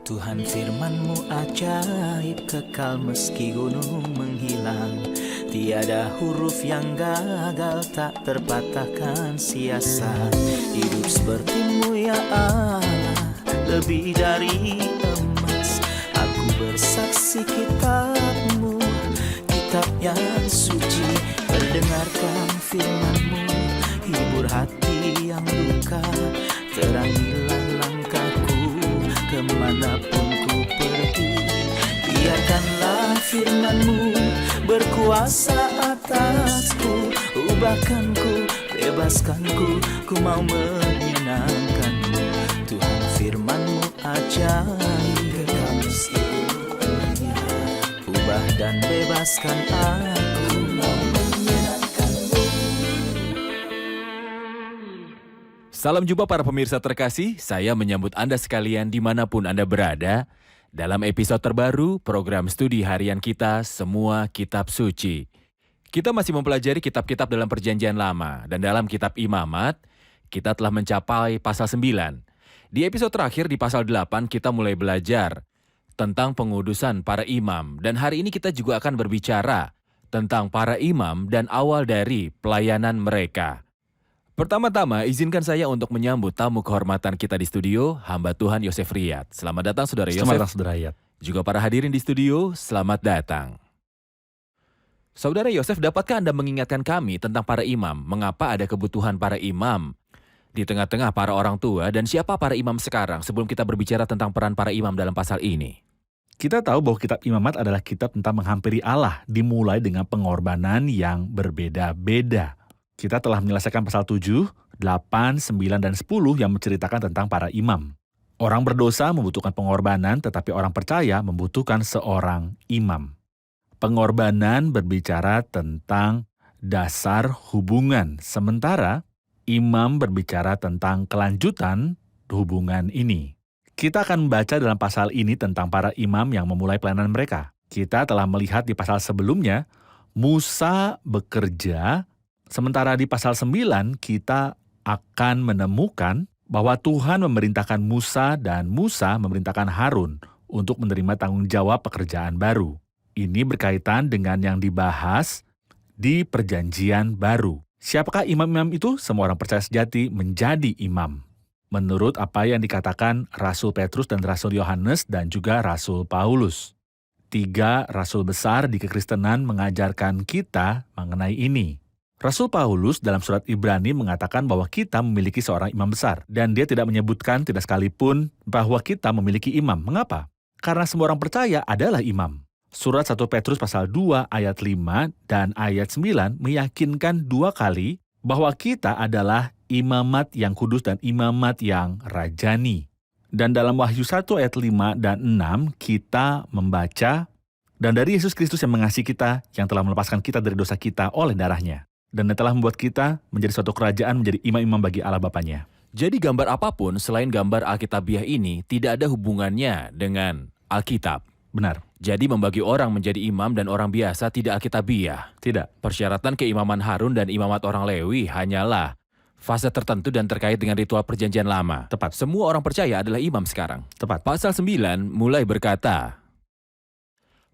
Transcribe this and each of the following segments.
Tuhan firman-Mu ajaib, kekal meski gunung menghilang. Tiada huruf yang gagal, tak terpatahkan siasat. Hidup seperti-Mu ya Allah, lebih dari emas. Aku bersaksi kitab-Mu, kitab yang suci. Mendengarkan firman-Mu, hibur hati yang luka. Terangilah langkahku kemanapun ku pergi. Biarkanlah firman-Mu berkuasa atasku. Ubahkanku, bebaskanku, ku mau menyenangkan-Mu. Tuhan firman-Mu ajaib, ubah dan bebaskan aku, mau menyenangkan-Mu. Salam jumpa para pemirsa terkasih, saya menyambut Anda sekalian dimanapun Anda berada dalam episode terbaru program studi harian kita Semua Kitab Suci. Kita masih mempelajari kitab-kitab dalam perjanjian lama dan dalam kitab Imamat, kita telah mencapai pasal 9. Di episode terakhir di pasal 8 kita mulai belajar tentang pengudusan para imam dan hari ini kita juga akan berbicara tentang para imam dan awal dari pelayanan mereka. Pertama-tama, izinkan saya untuk menyambut tamu kehormatan kita di studio, hamba Tuhan Yosef Riyad. Selamat datang, Saudara Yosef. Selamat datang, Saudara Riyad. Juga para hadirin di studio, selamat datang. Saudara Yosef, dapatkah Anda mengingatkan kami tentang para imam? Mengapa ada kebutuhan para imam di tengah-tengah para orang tua dan siapa para imam sekarang sebelum kita berbicara tentang peran para imam dalam pasal ini? Kita tahu bahwa kitab Imamat adalah kitab tentang menghampiri Allah, dimulai dengan pengorbanan yang berbeda-beda. Kita telah menyelesaikan pasal 7, 8, 9, dan 10 yang menceritakan tentang para imam. Orang berdosa membutuhkan pengorbanan, tetapi orang percaya membutuhkan seorang imam. Pengorbanan berbicara tentang dasar hubungan, sementara imam berbicara tentang kelanjutan hubungan ini. Kita akan membaca dalam pasal ini tentang para imam yang memulai pelayanan mereka. Kita telah melihat di pasal sebelumnya, Musa bekerja. Sementara di pasal 9, kita akan menemukan bahwa Tuhan memerintahkan Musa dan Musa memerintahkan Harun untuk menerima tanggung jawab pekerjaan baru. Ini berkaitan dengan yang dibahas di perjanjian baru. Siapakah imam-imam itu? Semua orang percaya sejati menjadi imam. Menurut apa yang dikatakan Rasul Petrus dan Rasul Yohanes dan juga Rasul Paulus. 3 rasul besar di kekristenan mengajarkan kita mengenai ini. Rasul Paulus dalam surat Ibrani mengatakan bahwa kita memiliki seorang imam besar. Dan dia tidak menyebutkan tidak sekalipun bahwa kita memiliki imam. Mengapa? Karena semua orang percaya adalah imam. Surat 1 Petrus pasal 2 ayat 5 dan ayat 9 meyakinkan 2 kali bahwa kita adalah imamat yang kudus dan imamat yang rajani. Dan dalam Wahyu 1 ayat 5 dan 6 kita membaca, dan dari Yesus Kristus yang mengasihi kita, yang telah melepaskan kita dari dosa kita oleh darahnya. Dan yang telah membuat kita menjadi suatu kerajaan, menjadi imam-imam bagi Allah Bapanya. Jadi gambar apapun selain gambar Alkitabiah ini tidak ada hubungannya dengan Alkitab. Benar. Jadi membagi orang menjadi imam dan orang biasa tidak Alkitabiah. Tidak. Persyaratan keimaman Harun dan imamat orang Lewi hanyalah fase tertentu dan terkait dengan ritual perjanjian lama. Tepat. Semua orang percaya adalah imam sekarang. Tepat. Pasal 9 mulai berkata,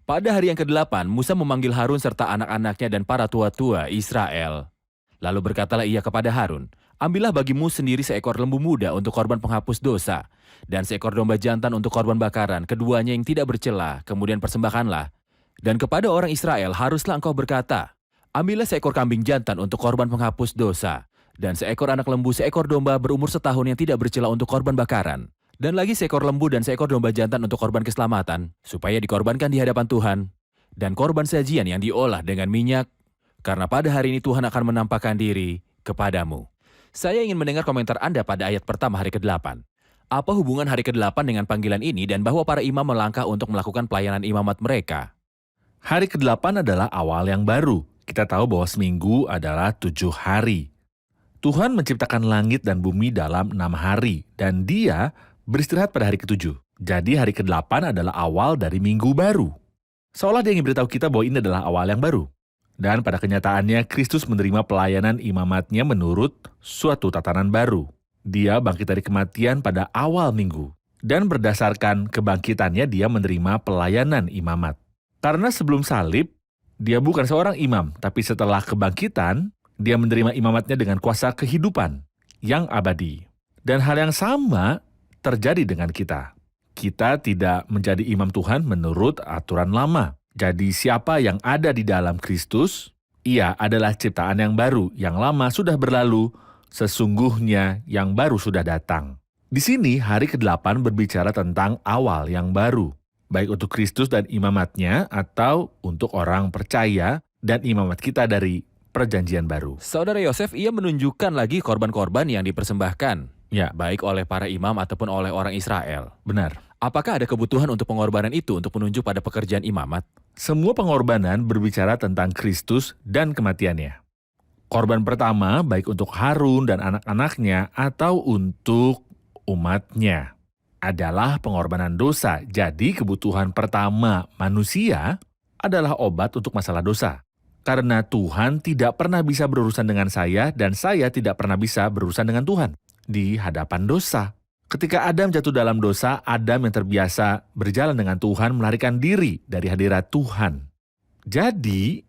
pada hari yang ke-8, Musa memanggil Harun serta anak-anaknya dan para tua-tua Israel. Lalu berkatalah ia kepada Harun, ambillah bagimu sendiri seekor lembu muda untuk korban penghapus dosa, dan seekor domba jantan untuk korban bakaran, keduanya yang tidak bercela, kemudian persembahkanlah. Dan kepada orang Israel haruslah engkau berkata, ambillah seekor kambing jantan untuk korban penghapus dosa, dan seekor anak lembu, seekor domba berumur setahun yang tidak bercela untuk korban bakaran. Dan lagi seekor lembu dan seekor domba jantan untuk korban keselamatan, supaya dikorbankan di hadapan Tuhan. Dan korban sajian yang diolah dengan minyak, karena pada hari ini Tuhan akan menampakkan diri kepadamu. Saya ingin mendengar komentar Anda pada ayat pertama hari ke-8. Apa hubungan hari ke-8 dengan panggilan ini dan bahwa para imam melangkah untuk melakukan pelayanan imamat mereka? Hari ke-8 adalah awal yang baru. Kita tahu bahwa seminggu adalah 7 hari. Tuhan menciptakan langit dan bumi dalam 6 hari, dan Dia beristirahat pada hari ke-7. Jadi hari ke-8 adalah awal dari minggu baru. Seolah dia ingin beritahu kita bahwa ini adalah awal yang baru. Dan pada kenyataannya, Kristus menerima pelayanan imamatnya menurut suatu tatanan baru. Dia bangkit dari kematian pada awal minggu. Dan berdasarkan kebangkitannya dia menerima pelayanan imamat. Karena sebelum salib, dia bukan seorang imam, tapi setelah kebangkitan, dia menerima imamatnya dengan kuasa kehidupan yang abadi. Dan hal yang sama terjadi dengan kita. Kita tidak menjadi imam Tuhan menurut aturan lama. Jadi siapa yang ada di dalam Kristus, ia adalah ciptaan yang baru, yang lama sudah berlalu, sesungguhnya yang baru sudah datang. Di sini hari ke-8 berbicara tentang awal yang baru, baik untuk Kristus dan imamatnya atau untuk orang percaya dan imamat kita dari perjanjian baru. Saudara Yosef, ia menunjukkan lagi korban-korban yang dipersembahkan, Ya, baik oleh para imam ataupun oleh orang Israel. benar. Apakah ada kebutuhan untuk pengorbanan itu untuk menunjuk pada pekerjaan imamat? Semua pengorbanan berbicara tentang Kristus dan kematiannya. Korban pertama baik untuk Harun dan anak-anaknya atau untuk umatnya adalah pengorbanan dosa. Jadi kebutuhan pertama manusia adalah obat untuk masalah dosa. Karena Tuhan tidak pernah bisa berurusan dengan saya dan saya tidak pernah bisa berurusan dengan Tuhan di hadapan dosa. Ketika Adam jatuh dalam dosa, Adam yang terbiasa berjalan dengan Tuhan melarikan diri dari hadirat Tuhan. Jadi,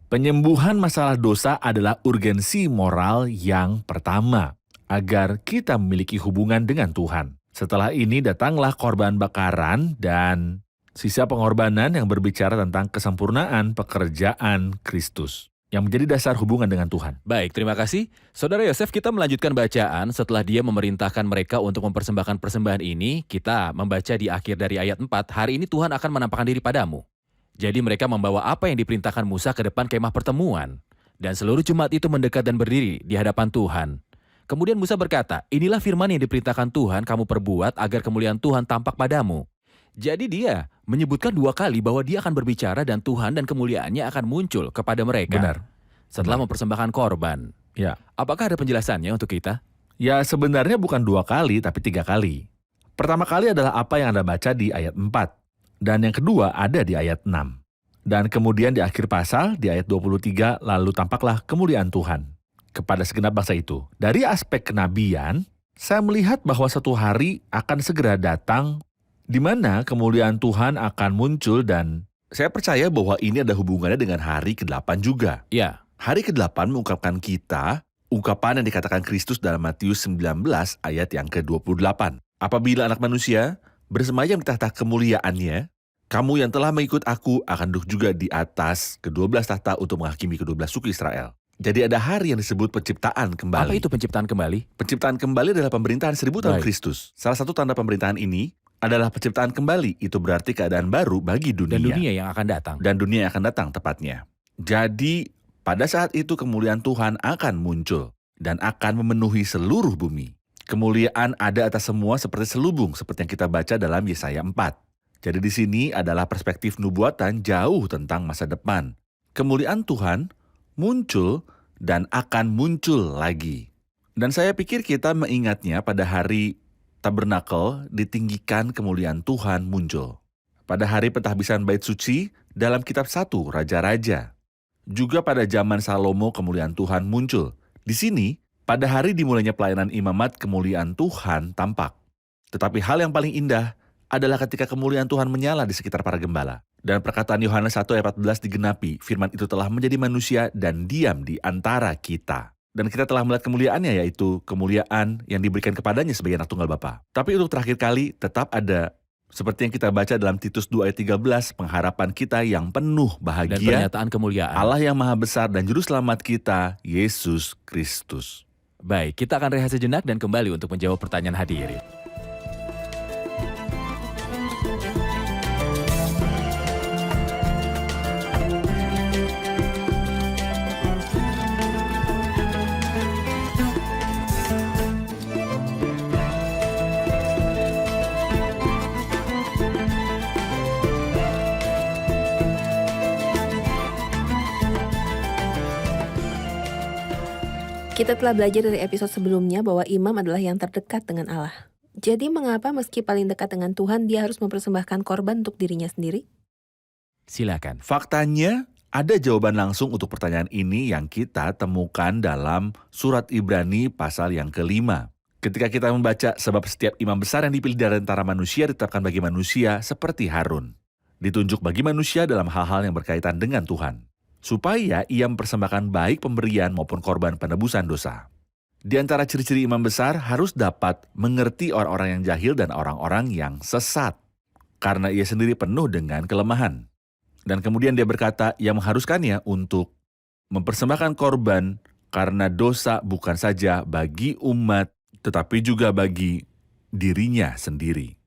penyembuhan masalah dosa adalah urgensi moral yang pertama, agar kita memiliki hubungan dengan Tuhan. Setelah ini datanglah korban bakaran dan sisa pengorbanan yang berbicara tentang kesempurnaan pekerjaan Kristus, yang menjadi dasar hubungan dengan Tuhan. Baik, terima kasih. Saudara Yosef, kita melanjutkan bacaan setelah dia memerintahkan mereka untuk mempersembahkan persembahan ini. Kita membaca di akhir dari ayat 4, hari ini Tuhan akan menampakkan diri padamu. Jadi mereka membawa apa yang diperintahkan Musa ke depan kemah pertemuan. Dan seluruh jemaat itu mendekat dan berdiri di hadapan Tuhan. Kemudian Musa berkata, inilah firman yang diperintahkan Tuhan kamu perbuat agar kemuliaan Tuhan tampak padamu. Jadi dia menyebutkan 2 kali bahwa dia akan berbicara dan Tuhan dan kemuliaannya akan muncul kepada mereka. Benar. Setelah mempersembahkan korban. Ya. Apakah ada penjelasannya untuk kita? Ya, sebenarnya bukan 2 kali, tapi 3 kali. Pertama kali adalah apa yang Anda baca di ayat 4. Dan yang kedua ada di ayat 6. Dan kemudian di akhir pasal, di ayat 23, lalu tampaklah kemuliaan Tuhan kepada segenap bangsa itu. Dari aspek kenabian, saya melihat bahwa satu hari akan segera datang di mana kemuliaan Tuhan akan muncul dan saya percaya bahwa ini ada hubungannya dengan hari ke-8 juga. Ya. Hari ke-8 mengungkapkan kita ungkapan yang dikatakan Kristus dalam Matius 19 ayat yang ke-28. Apabila anak manusia bersemayam di tahta kemuliaannya, kamu yang telah mengikut aku akan duduk juga di atas ke-12 tahta untuk menghakimi ke-12 suku Israel. Jadi ada hari yang disebut penciptaan kembali. Apa itu penciptaan kembali? Penciptaan kembali adalah pemerintahan 1000 tahun Baik. Kristus. Salah satu tanda pemerintahan ini adalah penciptaan kembali. Itu berarti keadaan baru bagi dunia. Dan dunia yang akan datang. Dan dunia yang akan datang tepatnya. Jadi pada saat itu kemuliaan Tuhan akan muncul dan akan memenuhi seluruh bumi. Kemuliaan ada atas semua seperti selubung, seperti yang kita baca dalam Yesaya 4. Jadi di sini adalah perspektif nubuatan jauh tentang masa depan. Kemuliaan Tuhan muncul dan akan muncul lagi. Dan saya pikir kita mengingatnya pada hari Tabernakel ditinggikan kemuliaan Tuhan muncul. Pada hari pentahbisan bait suci dalam kitab 1 Raja-Raja. Juga pada zaman Salomo kemuliaan Tuhan muncul. Di sini, pada hari dimulainya pelayanan imamat kemuliaan Tuhan tampak. Tetapi hal yang paling indah adalah ketika kemuliaan Tuhan menyala di sekitar para gembala. Dan perkataan Yohanes 1 ayat 14 digenapi, firman itu telah menjadi manusia dan diam di antara kita. Dan kita telah melihat kemuliaannya, yaitu kemuliaan yang diberikan kepadanya sebagai anak tunggal Bapa. Tapi untuk terakhir kali, tetap ada, seperti yang kita baca dalam Titus 2 ayat 13, pengharapan kita yang penuh Dan bahagia, pernyataan kemuliaan. Allah yang maha besar dan juru selamat kita, Yesus Kristus. Baik, kita akan rehat sejenak dan kembali untuk menjawab pertanyaan hadirin. Kita telah belajar dari episode sebelumnya bahwa imam adalah yang terdekat dengan Allah. Jadi mengapa meski paling dekat dengan Tuhan, dia harus mempersembahkan korban untuk dirinya sendiri? Silakan. Faktanya, ada jawaban langsung untuk pertanyaan ini yang kita temukan dalam surat Ibrani pasal yang ke-5. Ketika kita membaca, sebab setiap imam besar yang dipilih dari antara manusia ditetapkan bagi manusia seperti Harun. Ditunjuk bagi manusia dalam hal-hal yang berkaitan dengan Tuhan, supaya ia mempersembahkan baik pemberian maupun korban penebusan dosa. Di antara ciri-ciri imam besar harus dapat mengerti orang-orang yang jahil dan orang-orang yang sesat, karena ia sendiri penuh dengan kelemahan. Dan kemudian dia berkata yang mengharuskannya untuk mempersembahkan korban karena dosa bukan saja bagi umat, tetapi juga bagi dirinya sendiri.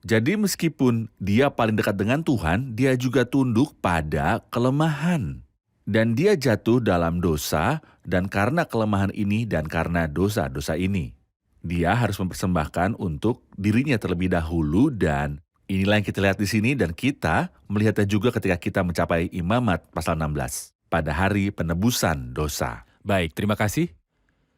Jadi meskipun dia paling dekat dengan Tuhan, dia juga tunduk pada kelemahan. Dan dia jatuh dalam dosa, dan karena kelemahan ini dan karena dosa-dosa ini, dia harus mempersembahkan untuk dirinya terlebih dahulu, dan inilah yang kita lihat di sini, dan kita melihatnya juga ketika kita mencapai imamat pasal 16, pada hari penebusan dosa. Baik, terima kasih.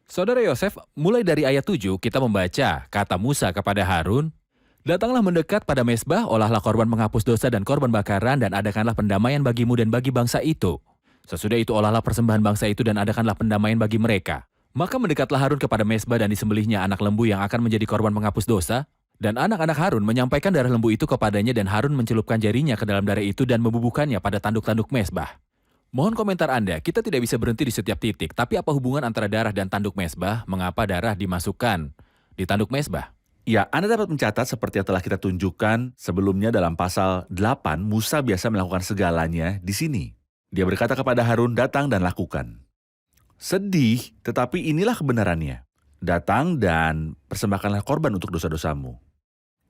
Saudara Yosef, mulai dari ayat 7 kita membaca kata Musa kepada Harun, "Datanglah mendekat pada mezbah, olahlah korban menghapus dosa dan korban bakaran, dan adakanlah pendamaian bagimu dan bagi bangsa itu. Sesudah itu olahlah persembahan bangsa itu dan adakanlah pendamaian bagi mereka. Maka mendekatlah Harun kepada mezbah dan disembelihnya anak lembu yang akan menjadi korban menghapus dosa. Dan anak-anak Harun menyampaikan darah lembu itu kepadanya, dan Harun mencelupkan jarinya ke dalam darah itu dan membubuhkannya pada tanduk-tanduk mezbah." Mohon komentar Anda, kita tidak bisa berhenti di setiap titik, tapi apa hubungan antara darah dan tanduk mezbah? Mengapa darah dimasukkan di tanduk mezbah? Ya, Anda dapat mencatat seperti yang telah kita tunjukkan sebelumnya dalam pasal 8, Musa biasa melakukan segalanya di sini. Dia berkata kepada Harun, "Datang dan lakukan." Sedih, tetapi inilah kebenarannya. Datang dan persembahkanlah korban untuk dosa-dosamu.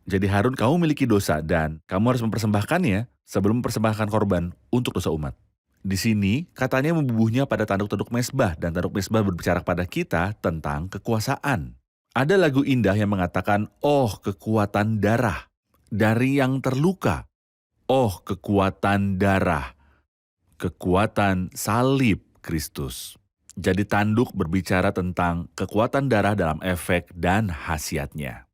Jadi Harun, kamu memiliki dosa dan kamu harus mempersembahkannya sebelum mempersembahkan korban untuk dosa umat. Di sini, katanya membubuhnya pada tanduk-tanduk mezbah, dan tanduk mezbah berbicara kepada kita tentang kekuasaan. Ada lagu indah yang mengatakan, "Oh kekuatan darah dari yang terluka. Oh kekuatan darah, kekuatan salib Kristus." Jadi tanduk berbicara tentang kekuatan darah dalam efek dan khasiatnya.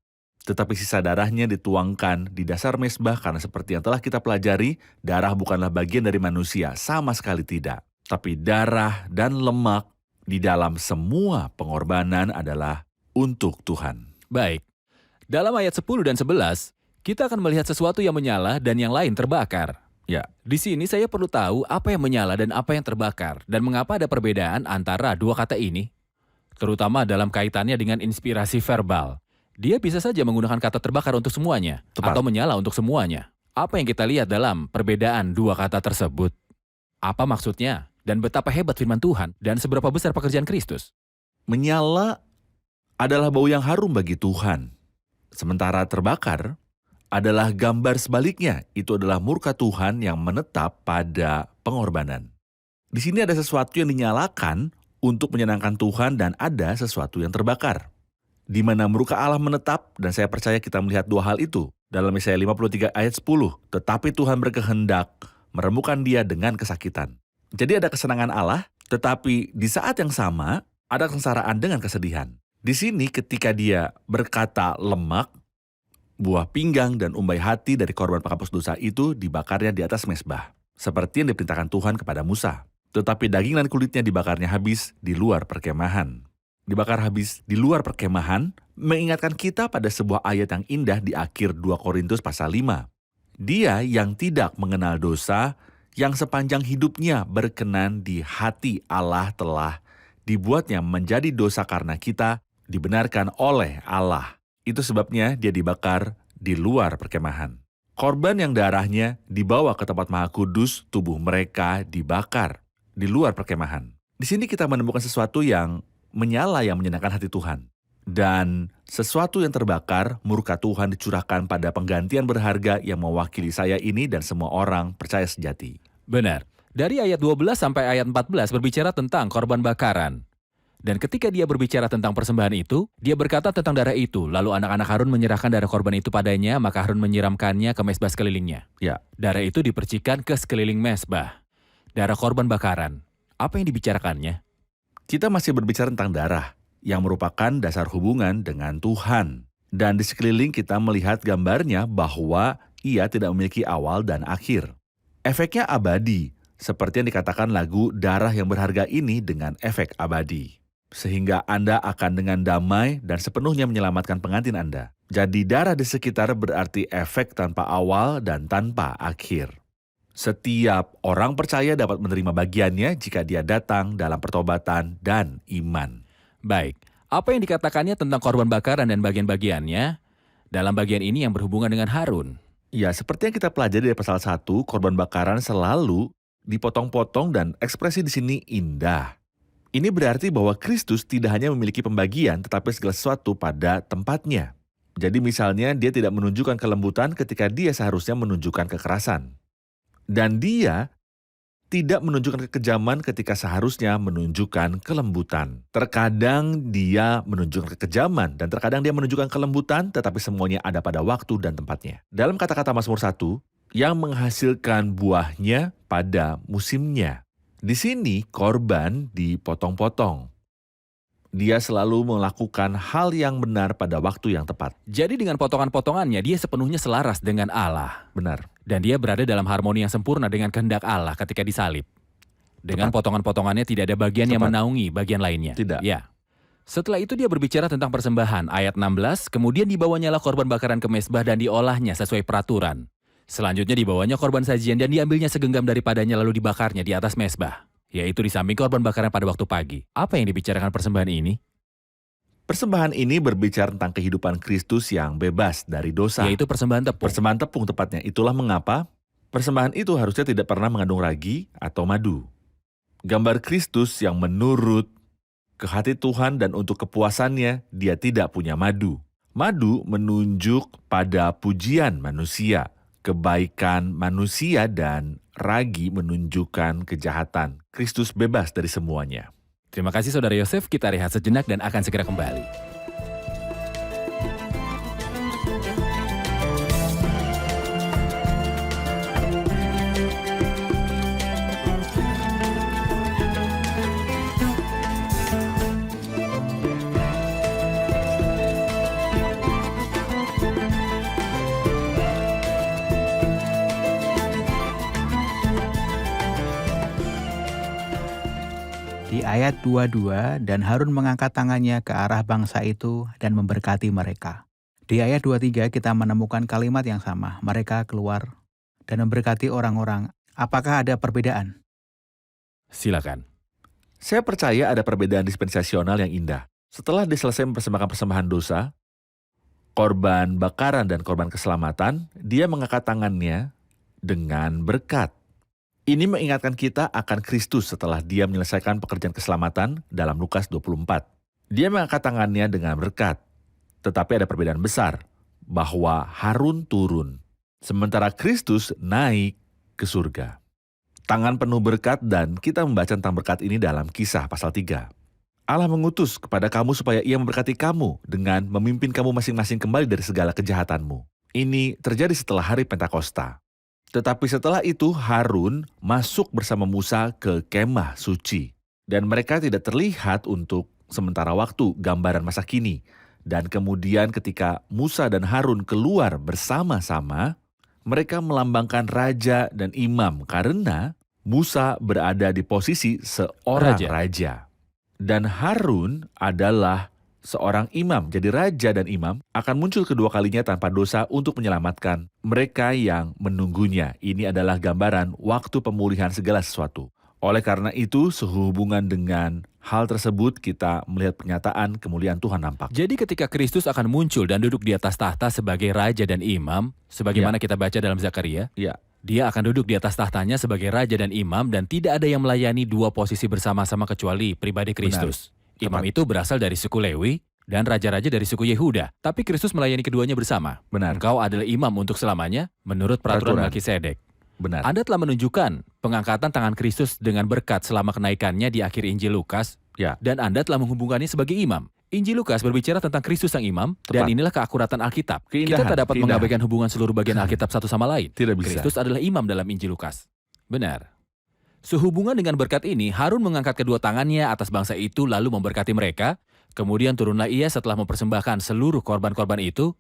Tetapi sisa darahnya dituangkan di dasar mezbah karena seperti yang telah kita pelajari, darah bukanlah bagian dari manusia, sama sekali tidak. Tapi darah dan lemak di dalam semua pengorbanan adalah untuk Tuhan. Baik, dalam ayat 10 dan 11, kita akan melihat sesuatu yang menyala dan yang lain terbakar. Ya, Di sini saya perlu tahu apa yang menyala dan apa yang terbakar, dan mengapa ada perbedaan antara dua kata ini, terutama dalam kaitannya dengan inspirasi verbal. Dia bisa saja menggunakan kata terbakar untuk semuanya, Tepat. atau menyala untuk semuanya. Apa yang kita lihat dalam perbedaan dua kata tersebut? Apa maksudnya? Dan betapa hebat firman Tuhan, dan seberapa besar pekerjaan Kristus? menyala adalah bau yang harum bagi Tuhan. Sementara terbakar adalah gambar sebaliknya, itu adalah murka Tuhan yang menetap pada pengorbanan. Di sini ada sesuatu yang dinyalakan untuk menyenangkan Tuhan dan ada sesuatu yang terbakar. Di mana murka Allah menetap, dan saya percaya kita melihat dua hal itu. Dalam Yesaya 53 ayat 10, "Tetapi Tuhan berkehendak meremukkan dia dengan kesakitan." Jadi ada kesenangan Allah, tetapi di saat yang sama ada kesengsaraan dengan kesedihan. Di sini ketika dia berkata lemak, buah pinggang dan umbai hati dari korban penghapus dosa itu dibakarnya di atas mezbah, seperti yang diperintahkan Tuhan kepada Musa. Tetapi daging dan kulitnya dibakarnya habis di luar perkemahan. Dibakar habis di luar perkemahan mengingatkan kita pada sebuah ayat yang indah di akhir 2 Korintus pasal 5. Dia yang tidak mengenal dosa, yang sepanjang hidupnya berkenan di hati Allah telah dibuatnya menjadi dosa karena kita dibenarkan oleh Allah. Itu sebabnya dia dibakar di luar perkemahan. Korban yang darahnya dibawa ke tempat maha kudus, tubuh mereka dibakar di luar perkemahan. Di sini kita menemukan sesuatu yang menyala yang menyenangkan hati Tuhan. Dan sesuatu yang terbakar, murka Tuhan dicurahkan pada penggantian berharga yang mewakili saya ini dan semua orang percaya sejati. Benar. Dari ayat 12 sampai ayat 14 berbicara tentang korban bakaran. Dan ketika dia berbicara tentang persembahan itu, dia berkata tentang darah itu. Lalu anak-anak Harun menyerahkan darah korban itu padanya, maka Harun menyiramkannya ke mezbah sekelilingnya. Ya, Darah itu dipercikan ke sekeliling mezbah. Darah korban bakaran. Apa yang dibicarakannya? kita masih berbicara tentang darah yang merupakan dasar hubungan dengan Tuhan. Dan di sekeliling kita melihat gambarnya bahwa ia tidak memiliki awal dan akhir. Efeknya abadi, seperti yang dikatakan lagu Darah yang Berharga ini dengan efek abadi. sehingga Anda akan dengan damai dan sepenuhnya menyelamatkan pengantin Anda. Jadi darah di sekitar berarti efek tanpa awal dan tanpa akhir. Setiap orang percaya dapat menerima bagiannya jika dia datang dalam pertobatan dan iman. Baik, apa yang dikatakannya tentang korban bakaran dan bagian-bagiannya dalam bagian ini yang berhubungan dengan Harun? Ya, seperti yang kita pelajari dari pasal 1, korban bakaran selalu dipotong-potong dan ekspresi di sini indah. Ini berarti bahwa Kristus tidak hanya memiliki pembagian, tetapi segala sesuatu pada tempatnya. Jadi misalnya dia tidak menunjukkan kelembutan ketika dia seharusnya menunjukkan kekerasan. Dan dia tidak menunjukkan kekejaman ketika seharusnya menunjukkan kelembutan. Terkadang dia menunjukkan kekejaman dan terkadang dia menunjukkan kelembutan, tetapi semuanya ada pada waktu dan tempatnya. Dalam kata-kata Mazmur 1, yang menghasilkan buahnya pada musimnya. Di sini korban dipotong-potong. Dia selalu melakukan hal yang benar pada waktu yang tepat. Jadi dengan potongan-potongannya dia sepenuhnya selaras dengan Allah. Benar. Dan dia berada dalam harmoni yang sempurna dengan kehendak Allah ketika disalib. Dengan potongan-potongannya tidak ada bagian yang Tepat. menaungi bagian lainnya. Tidak. Ya. Setelah itu dia berbicara tentang persembahan. Ayat 16, kemudian dibawanyalah korban bakaran ke mezbah dan diolahnya sesuai peraturan. Selanjutnya dibawanya korban sajian dan diambilnya segenggam daripadanya lalu dibakarnya di atas mezbah. Yaitu di samping korban bakaran pada waktu pagi. Apa yang dibicarakan persembahan ini? Persembahan ini berbicara tentang kehidupan Kristus yang bebas dari dosa. Yaitu persembahan tepung. Persembahan tepung tepatnya. Itulah mengapa persembahan itu harusnya tidak pernah mengandung ragi atau madu. Gambar Kristus yang menurut ke hati Tuhan dan untuk kepuasannya, dia tidak punya madu. Madu menunjuk pada pujian manusia, kebaikan manusia, dan ragi menunjukkan kejahatan. Kristus bebas dari semuanya. Terima kasih Saudara Yosef, kita rehat sejenak dan akan segera kembali. Di ayat 22, dan Harun mengangkat tangannya ke arah bangsa itu dan memberkati mereka. Di ayat 23 kita menemukan kalimat yang sama, mereka keluar dan memberkati orang-orang. Apakah ada perbedaan? Silakan. Saya percaya ada perbedaan dispensasional yang indah. Setelah diselesai mempersembahkan persembahan dosa, korban bakaran dan korban keselamatan, dia mengangkat tangannya dengan berkat. Ini mengingatkan kita akan Kristus setelah dia menyelesaikan pekerjaan keselamatan dalam Lukas 24. Dia mengangkat tangannya dengan berkat. Tetapi ada perbedaan besar, bahwa Harun turun, sementara Kristus naik ke surga. Tangan penuh berkat, dan kita membaca tentang berkat ini dalam Kisah pasal 3. Allah mengutus kepada kamu supaya ia memberkati kamu dengan memimpin kamu masing-masing kembali dari segala kejahatanmu. Ini terjadi setelah hari Pentakosta. Tetapi setelah itu Harun masuk bersama Musa ke kemah suci. Dan mereka tidak terlihat untuk sementara waktu, gambaran masa kini. Dan kemudian ketika Musa dan Harun keluar bersama-sama, mereka melambangkan raja dan imam karena Musa berada di posisi seorang raja. Dan Harun adalah seorang imam. Jadi raja dan imam akan muncul kedua kalinya tanpa dosa untuk menyelamatkan mereka yang menunggunya. Ini adalah gambaran waktu pemulihan segala sesuatu. Oleh karena itu, sehubungan dengan hal tersebut kita melihat pernyataan kemuliaan Tuhan nampak. Jadi ketika Kristus akan muncul dan duduk di atas tahta sebagai raja dan imam, sebagaimana kita baca dalam Zakaria, dia akan duduk di atas tahtanya sebagai raja dan imam dan tidak ada yang melayani dua posisi bersama-sama kecuali pribadi Kristus. Imam itu berasal dari suku Lewi dan raja-raja dari suku Yehuda. Tapi Kristus melayani keduanya bersama. Benar. Engkau adalah imam untuk selamanya menurut peraturan Melkisedek. Benar. Anda telah menunjukkan pengangkatan tangan Kristus dengan berkat selama kenaikannya di akhir Injil Lukas. Dan Anda telah menghubungkannya sebagai imam. Injil Lukas berbicara tentang Kristus sang imam. Dan inilah keakuratan Alkitab. Kita tak dapat mengabaikan hubungan seluruh bagian Alkitab satu sama lain. Tidak bisa. Kristus adalah imam dalam Injil Lukas. Benar. Sehubungan dengan berkat ini, Harun mengangkat kedua tangannya atas bangsa itu lalu memberkati mereka. Kemudian turunlah ia setelah mempersembahkan seluruh korban-korban itu.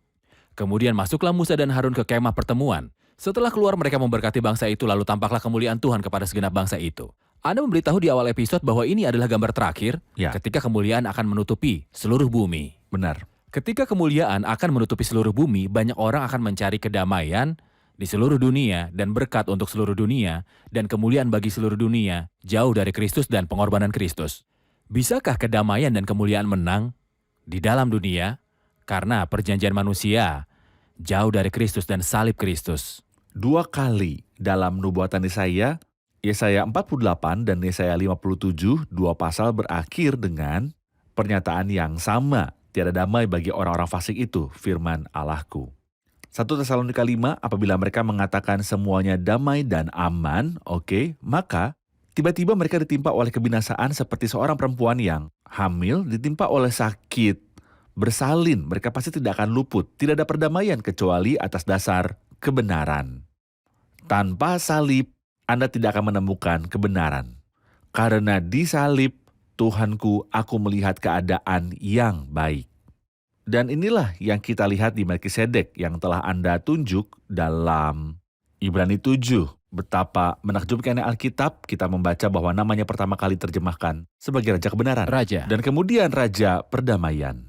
Kemudian masuklah Musa dan Harun ke kemah pertemuan. Setelah keluar mereka memberkati bangsa itu lalu tampaklah kemuliaan Tuhan kepada segenap bangsa itu. Anda memberitahu di awal episode bahwa ini adalah gambar terakhir Ya. ketika kemuliaan akan menutupi seluruh bumi. Benar. Ketika kemuliaan akan menutupi seluruh bumi, banyak orang akan mencari kedamaian di seluruh dunia dan berkat untuk seluruh dunia dan kemuliaan bagi seluruh dunia jauh dari Kristus dan pengorbanan Kristus. Bisakah kedamaian dan kemuliaan menang di dalam dunia karena perjanjian manusia jauh dari Kristus dan salib Kristus? 2 kali dalam nubuatan Yesaya 48 dan Yesaya 57, 2 pasal berakhir dengan pernyataan yang sama. Tiada damai bagi orang-orang fasik itu, firman Allahku. 1 Tesalonika 5, apabila mereka mengatakan semuanya damai dan aman, maka tiba-tiba mereka ditimpa oleh kebinasaan seperti seorang perempuan yang hamil ditimpa oleh sakit, bersalin, mereka pasti tidak akan luput. Tidak ada perdamaian kecuali atas dasar kebenaran. Tanpa salib, Anda tidak akan menemukan kebenaran. Karena di salib, Tuhanku, aku melihat keadaan yang baik. Dan inilah yang kita lihat di Melkisedek yang telah Anda tunjuk dalam Ibrani 7. Betapa menakjubkannya Alkitab, kita membaca bahwa namanya pertama kali terjemahkan sebagai Raja Kebenaran. Raja. Dan kemudian Raja Perdamaian.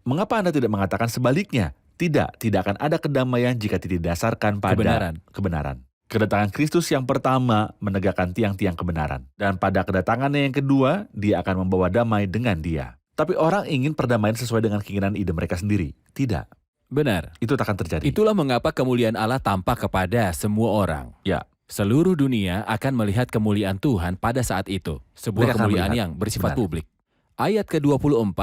Mengapa Anda tidak mengatakan sebaliknya? Tidak akan ada kedamaian jika tidak didasarkan pada kebenaran. Kedatangan Kristus yang pertama menegakkan tiang-tiang kebenaran. Dan pada kedatangannya yang kedua, dia akan membawa damai dengan dia. Tapi orang ingin perdamaian sesuai dengan keinginan ide mereka sendiri. Tidak. Benar. Itu tak akan terjadi. Itulah mengapa kemuliaan Allah tampak kepada semua orang. Ya. Seluruh dunia akan melihat kemuliaan Tuhan pada saat itu. Sebuah Mereka akan kemuliaan melihat. yang bersifat Benar. publik. Ayat ke-24,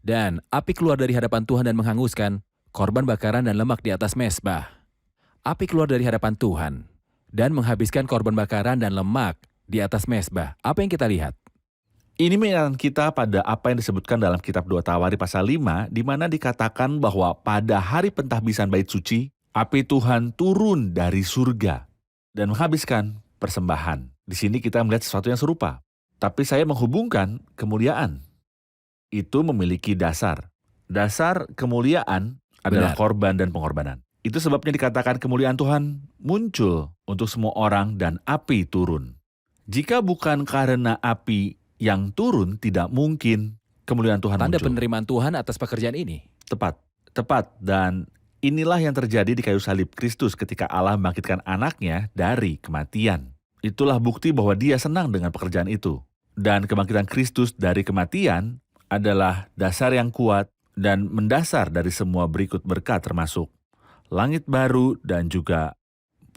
dan api keluar dari hadapan Tuhan dan menghanguskan korban bakaran dan lemak di atas mezbah. Api keluar dari hadapan Tuhan dan menghabiskan korban bakaran dan lemak di atas mezbah. Apa yang kita lihat? Ini mengingatkan kita pada apa yang disebutkan dalam kitab 2 Tawari pasal 5, di mana dikatakan bahwa pada hari pentahbisan bait suci, api Tuhan turun dari surga dan menghabiskan persembahan. Di sini kita melihat sesuatu yang serupa. Tapi saya menghubungkan kemuliaan. Itu memiliki dasar. Dasar kemuliaan adalah Benar. korban dan pengorbanan. Itu sebabnya dikatakan kemuliaan Tuhan muncul untuk semua orang dan api turun. Jika bukan karena api yang turun, tidak mungkin kemuliaan Tuhan Tanda muncul. penerimaan Tuhan atas pekerjaan ini. Tepat. Dan inilah yang terjadi di kayu salib Kristus ketika Allah membangkitkan anaknya dari kematian. Itulah bukti bahwa dia senang dengan pekerjaan itu. Dan kebangkitan Kristus dari kematian adalah dasar yang kuat dan mendasar dari semua berikut berkat termasuk langit baru dan juga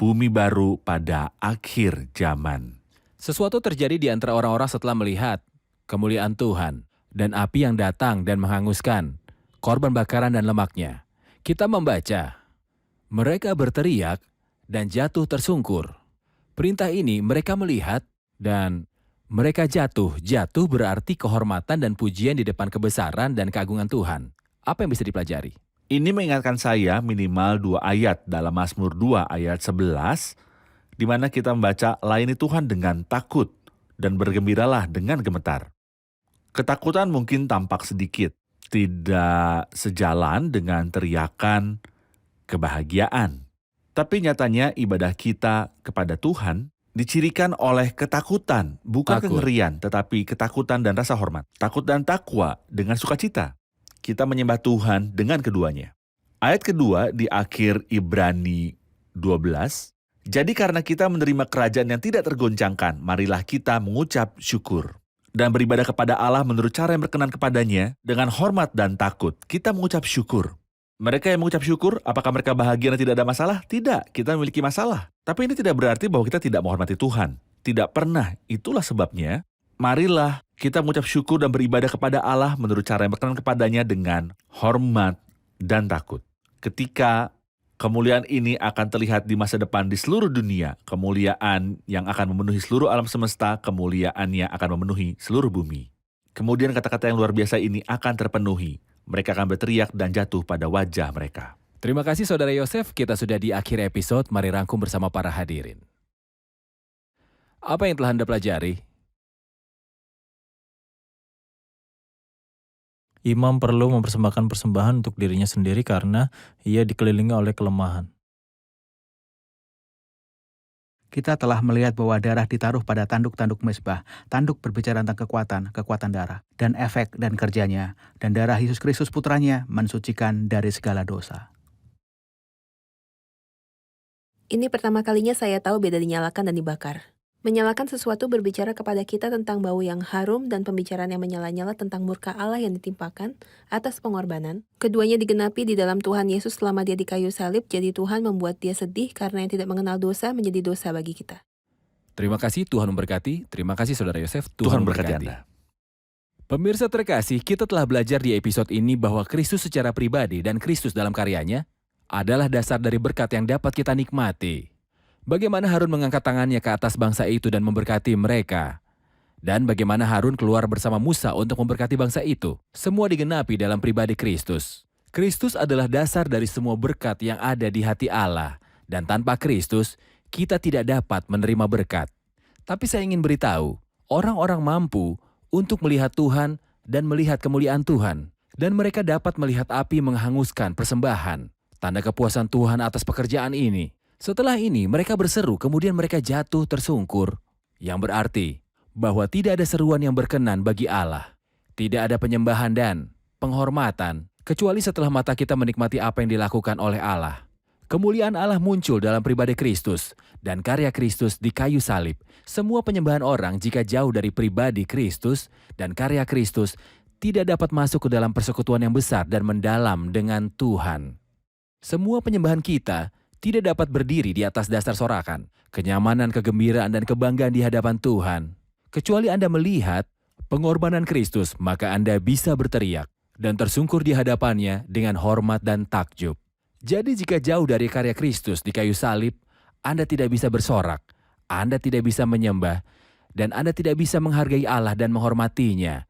bumi baru pada akhir zaman. Sesuatu terjadi di antara orang-orang setelah melihat kemuliaan Tuhan dan api yang datang dan menghanguskan korban bakaran dan lemaknya. Kita membaca, mereka berteriak dan jatuh tersungkur. Perintah ini mereka melihat dan mereka jatuh. Jatuh berarti kehormatan dan pujian di depan kebesaran dan keagungan Tuhan. Apa yang bisa dipelajari? Ini mengingatkan saya minimal 2 ayat dalam Mazmur 2 ayat 11, di mana kita membaca layani Tuhan dengan takut dan bergembiralah dengan gemetar. Ketakutan mungkin tampak sedikit, tidak sejalan dengan teriakan kebahagiaan. Tapi nyatanya ibadah kita kepada Tuhan dicirikan oleh ketakutan, bukan Takut. kengerian, tetapi ketakutan dan rasa hormat. Takut dan takwa dengan sukacita. Kita menyembah Tuhan dengan keduanya. Ayat kedua di akhir Ibrani 12, jadi karena kita menerima kerajaan yang tidak tergoncangkan, marilah kita mengucap syukur. Dan beribadah kepada Allah menurut cara yang berkenan kepadanya, dengan hormat dan takut, kita mengucap syukur. Mereka yang mengucap syukur, apakah mereka bahagia dan tidak ada masalah? Tidak, kita memiliki masalah. Tapi ini tidak berarti bahwa kita tidak menghormati Tuhan. Tidak pernah, itulah sebabnya, marilah kita mengucap syukur dan beribadah kepada Allah menurut cara yang berkenan kepadanya dengan hormat dan takut. Ketika kemuliaan ini akan terlihat di masa depan di seluruh dunia, kemuliaan yang akan memenuhi seluruh alam semesta, kemuliaannya akan memenuhi seluruh bumi. Kemudian kata-kata yang luar biasa ini akan terpenuhi. Mereka akan berteriak dan jatuh pada wajah mereka. Terima kasih Saudara Yosef, kita sudah di akhir episode, mari rangkum bersama para hadirin. Apa yang telah Anda pelajari? Imam perlu mempersembahkan persembahan untuk dirinya sendiri karena ia dikelilingi oleh kelemahan. Kita telah melihat bahwa darah ditaruh pada tanduk-tanduk mezbah. Tanduk berbicara tentang kekuatan darah, dan efek dan kerjanya. Dan darah Yesus Kristus putranya mensucikan dari segala dosa. Ini pertama kalinya saya tahu beda dinyalakan dan dibakar. Menyalakan sesuatu berbicara kepada kita tentang bau yang harum dan pembicaraan yang menyala-nyala tentang murka Allah yang ditimpakan atas pengorbanan. Keduanya digenapi di dalam Tuhan Yesus selama dia di kayu salib, jadi Tuhan membuat dia sedih karena yang tidak mengenal dosa menjadi dosa bagi kita. Terima kasih, Tuhan memberkati. Terima kasih Saudara Yosef, Tuhan berkati Anda. Pemirsa terkasih, kita telah belajar di episode ini bahwa Kristus secara pribadi dan Kristus dalam karyanya adalah dasar dari berkat yang dapat kita nikmati. Bagaimana Harun mengangkat tangannya ke atas bangsa itu dan memberkati mereka. Dan bagaimana Harun keluar bersama Musa untuk memberkati bangsa itu. Semua digenapi dalam pribadi Kristus. Kristus adalah dasar dari semua berkat yang ada di hati Allah. Dan tanpa Kristus, kita tidak dapat menerima berkat. Tapi saya ingin beritahu, orang-orang mampu untuk melihat Tuhan dan melihat kemuliaan Tuhan. Dan mereka dapat melihat api menghanguskan persembahan. Tanda kepuasan Tuhan atas pekerjaan ini. Setelah ini, mereka berseru, kemudian mereka jatuh tersungkur. Yang berarti bahwa tidak ada seruan yang berkenan bagi Allah. Tidak ada penyembahan dan penghormatan, kecuali setelah mata kita menikmati apa yang dilakukan oleh Allah. Kemuliaan Allah muncul dalam pribadi Kristus dan karya Kristus di kayu salib. Semua penyembahan orang jika jauh dari pribadi Kristus dan karya Kristus tidak dapat masuk ke dalam persekutuan yang besar dan mendalam dengan Tuhan. Semua penyembahan kita tidak dapat berdiri di atas dasar sorakan, kenyamanan, kegembiraan, dan kebanggaan di hadapan Tuhan. Kecuali Anda melihat pengorbanan Kristus, maka Anda bisa berteriak dan tersungkur di hadapannya dengan hormat dan takjub. Jadi jika jauh dari karya Kristus di kayu salib, Anda tidak bisa bersorak, Anda tidak bisa menyembah, dan Anda tidak bisa menghargai Allah dan menghormatinya.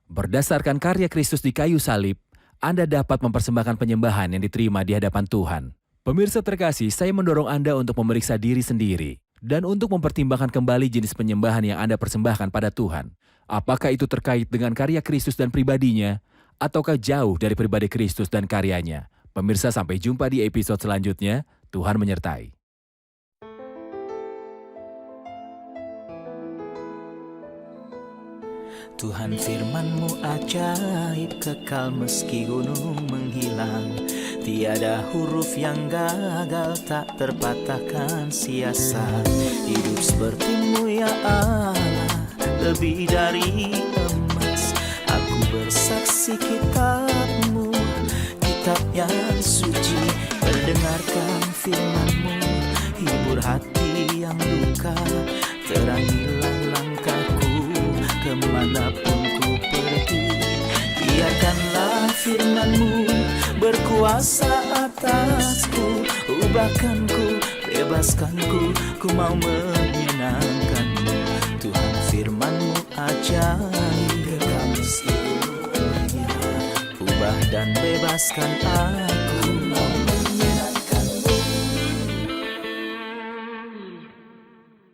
Berdasarkan karya Kristus di kayu salib, Anda dapat mempersembahkan penyembahan yang diterima di hadapan Tuhan. Pemirsa terkasih, saya mendorong Anda untuk memeriksa diri sendiri dan untuk mempertimbangkan kembali jenis penyembahan yang Anda persembahkan pada Tuhan. Apakah itu terkait dengan karya Kristus dan pribadinya, ataukah jauh dari pribadi Kristus dan karyanya? Pemirsa, sampai jumpa di episode selanjutnya. Tuhan menyertai. Tuhan firman-Mu ajaib, kekal meski gunung menghilang. Tiada huruf yang gagal, tak terpatahkan siasat. Hidup seperti-Mu ya Allah, lebih dari emas. Aku bersaksi kitab-Mu, kitab yang suci. Mendengarkan firman-Mu, hibur hati yang luka. Terangilah langkahku kemanapun ku pergi. Biarkanlah firman-Mu berkuasa atasku. Ubahkanku, bebaskanku, ku mau menyenangkan-Mu. Tuhan firman-Mu ajaib, ubah dan bebaskan aku.